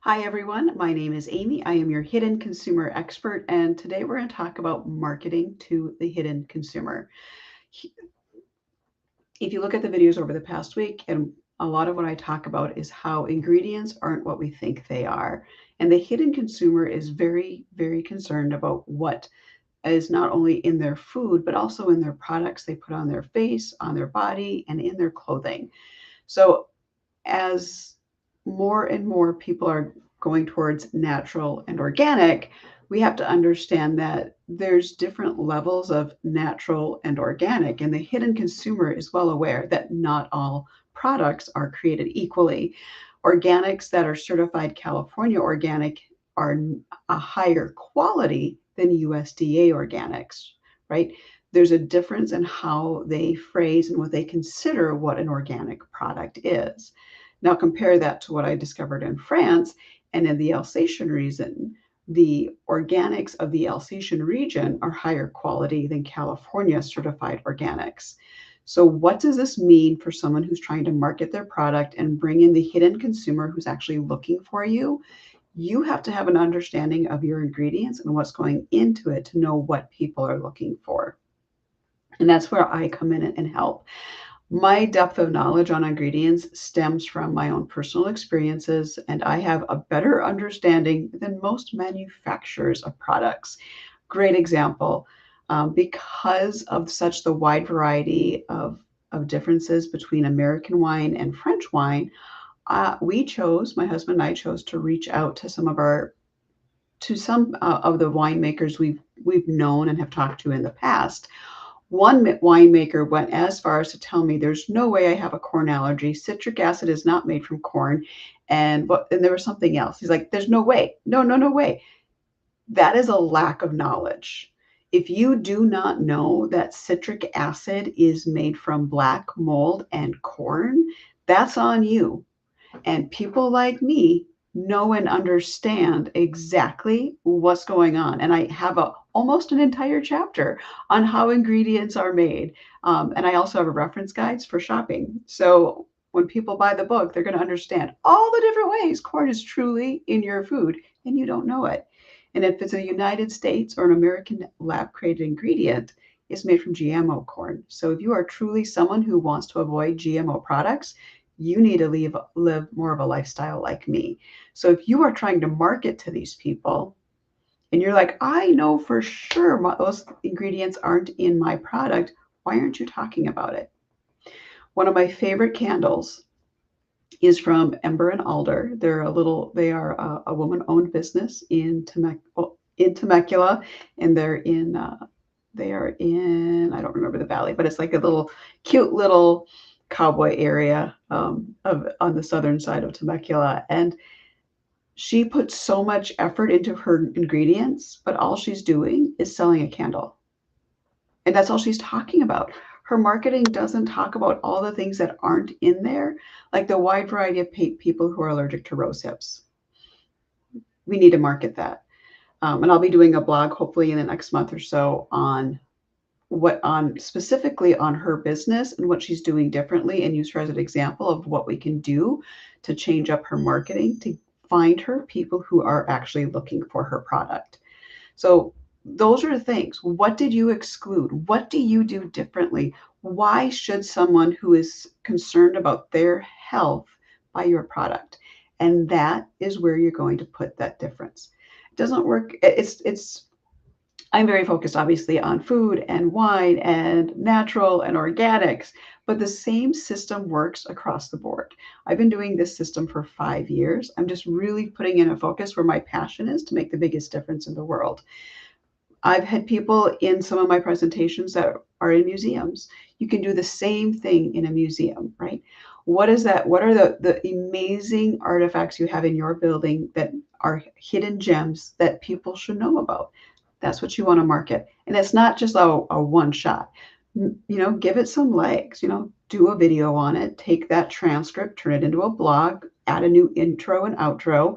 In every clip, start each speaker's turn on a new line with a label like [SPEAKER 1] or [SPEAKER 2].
[SPEAKER 1] Hi everyone, my name is Amy. I am your hidden consumer expert, and today we're going to talk about marketing to the hidden consumer. If you look at the videos over the past week, and a lot of what I talk about is how ingredients aren't what we think they are. And the hidden consumer is very, very concerned about what is not only in their food, but also in their products they put on their face, on their body, and in their clothing. So as more and more people are going towards natural and organic, we have to understand that there's different levels of natural and organic, and the hidden consumer is well aware that not all products are created equally. Organics that are certified California organic are a higher quality than USDA organics, right? There's a difference in how they phrase and what they consider what an organic product is. Now compare that to what I discovered in France and in the Alsatian region. The organics of the Alsatian region are higher quality than California certified organics. So what does this mean for someone who's trying to market their product and bring in the hidden consumer who's actually looking for you? You have to have an understanding of your ingredients and what's going into it to know what people are looking for. And that's where I come in and help. My depth of knowledge on ingredients stems from my own personal experiences, and I have a better understanding than most manufacturers of products. Great example. Because of such the wide variety of differences between American wine and French wine, my husband and I chose to reach out to some of the winemakers we've known and have talked to in the past. One winemaker went as far as to tell me there's no way I have a corn allergy. Citric acid is not made from corn. And there was something else. He's like, there's no way. No, no, no way. That is a lack of knowledge. If you do not know that citric acid is made from black mold and corn, that's on you. And people like me know and understand exactly what's going on. And I have almost an entire chapter on how ingredients are made. And I also have a reference guides for shopping. So when people buy the book, they're going to understand all the different ways corn is truly in your food and you don't know it. And if it's a United States or an American lab created ingredient, it's made from GMO corn. So if you are truly someone who wants to avoid GMO products, you need to live more of a lifestyle like me. So if you are trying to market to these people and you're like, I know for sure those ingredients aren't in my product, why aren't you talking about it? One of my favorite candles is from Ember and Alder. They are a woman-owned business in Temecula, and they are in, I don't remember the valley, but it's like a little cute little cowboy area on the southern side of Temecula. And she puts so much effort into her ingredients, but all she's doing is selling a candle. And that's all she's talking about. Her marketing doesn't talk about all the things that aren't in there, like the wide variety of people who are allergic to rose hips. We need to market that. And I'll be doing a blog hopefully in the next month or so on specifically on her business and what she's doing differently, and use her as an example of what we can do to change up her marketing to find her people who are actually looking for her product. So those are the things. What did you exclude? What do you do differently? Why should someone who is concerned about their health buy your product? And that is where you're going to put that difference. It doesn't work. I'm very focused, obviously, on food and wine and natural and organics, but the same system works across the board. I've been doing this system for 5 years. I'm just really putting in a focus where my passion is to make the biggest difference in the world. I've had people in some of my presentations that are in museums. You can do the same thing in a museum, right? What is that? What are the amazing artifacts you have in your building that are hidden gems that people should know about? That's what you want to market. And it's not just a one shot. Give it some legs, do a video on it, take that transcript, turn it into a blog, add a new intro and outro,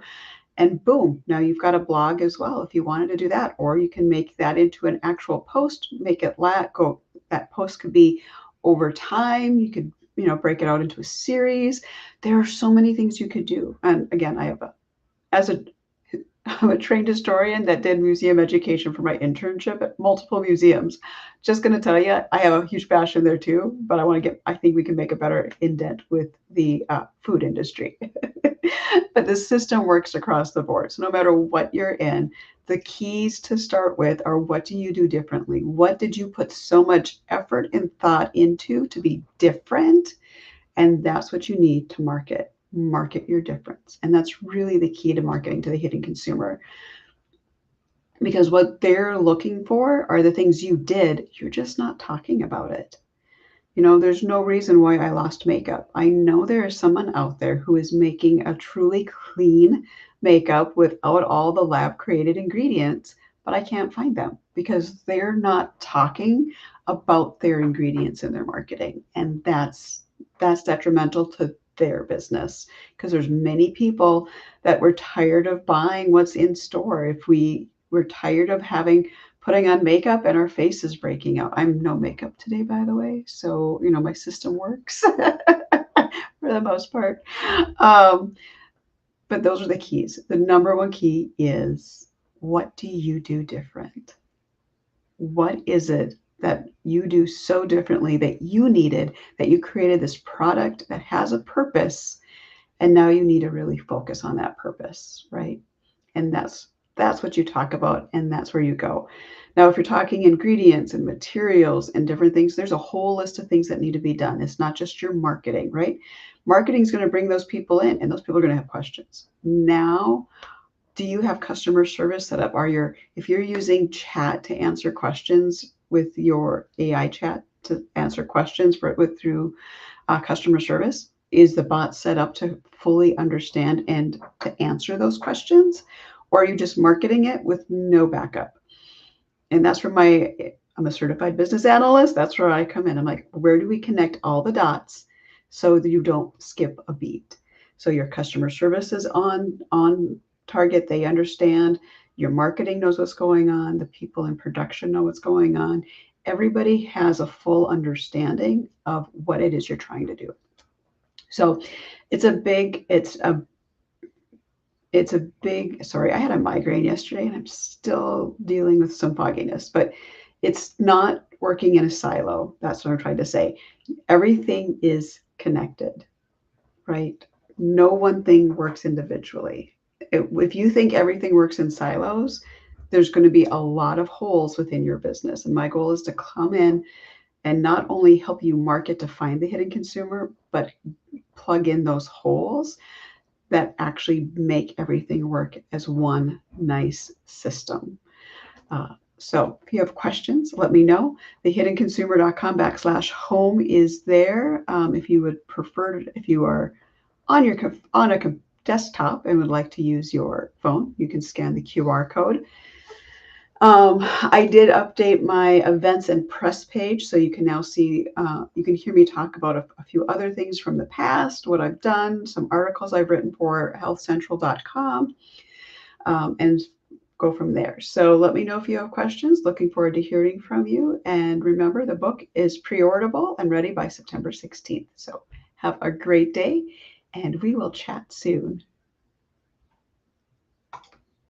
[SPEAKER 1] and boom, now you've got a blog as well if you wanted to do that. Or you can make that into an actual post, make it go. That post could be over time. You could, break it out into a series. There are so many things you could do. And again, I have as a I'm a trained historian that did museum education for my internship at multiple museums. Just going to tell you, I have a huge passion there too, but I think we can make a better indent with the food industry. But the system works across the board. So no matter what you're in, the keys to start with are what do you do differently? What did you put so much effort and thought into to be different? And that's what you need to market your difference. And that's really the key to marketing to the hidden consumer, because what they're looking for are the things you did. You're just not talking about it. There's no reason why I lost makeup. I know there is someone out there who is making a truly clean makeup without all the lab created ingredients, but I can't find them because they're not talking about their ingredients in their marketing. And that's detrimental to their business, because there's many people that we're tired of buying what's in store. If we're tired of putting on makeup and our face is breaking out. I'm no makeup today, by the way. So, my system works for the most part. Um, but those are the keys. The number one key is, what do you do different? What is it that you do so differently that you needed, that you created this product that has a purpose, and now you need to really focus on that purpose, right? And that's what you talk about, and that's where you go. Now, if you're talking ingredients and materials and different things, there's a whole list of things that need to be done. It's not just your marketing, right? Marketing is going to bring those people in, and those people are going to have questions. Now, do you have customer service set up? If you're using chat to answer questions with your AI chat to answer questions through customer service, is the bot set up to fully understand and to answer those questions? Or are you just marketing it with no backup? And that's where I'm a certified business analyst. That's where I come in. I'm like, where do we connect all the dots so that you don't skip a beat? So your customer service is on target. They understand. Your marketing knows what's going on. The people in production know what's going on. Everybody has a full understanding of what it is you're trying to do. So it's a big, sorry, I had a migraine yesterday and I'm still dealing with some fogginess, but it's not working in a silo. That's what I'm trying to say. Everything is connected, right? No one thing works individually. If you think everything works in silos, there's going to be a lot of holes within your business. And my goal is to come in and not only help you market to find the hidden consumer, but plug in those holes that actually make everything work as one nice system. So if you have questions, let me know. thehiddenconsumer.com/home is there. If you would prefer, if you are on a desktop and would like to use your phone, you can scan the QR code. I did update my events and press page, so you can now see, you can hear me talk about a few other things from the past, what I've done, some articles I've written for healthcentral.com, and go from there. So let me know if you have questions. Looking forward to hearing from you. And remember, the book is pre-orderable and ready by September 16th. So have a great day, and we will chat soon.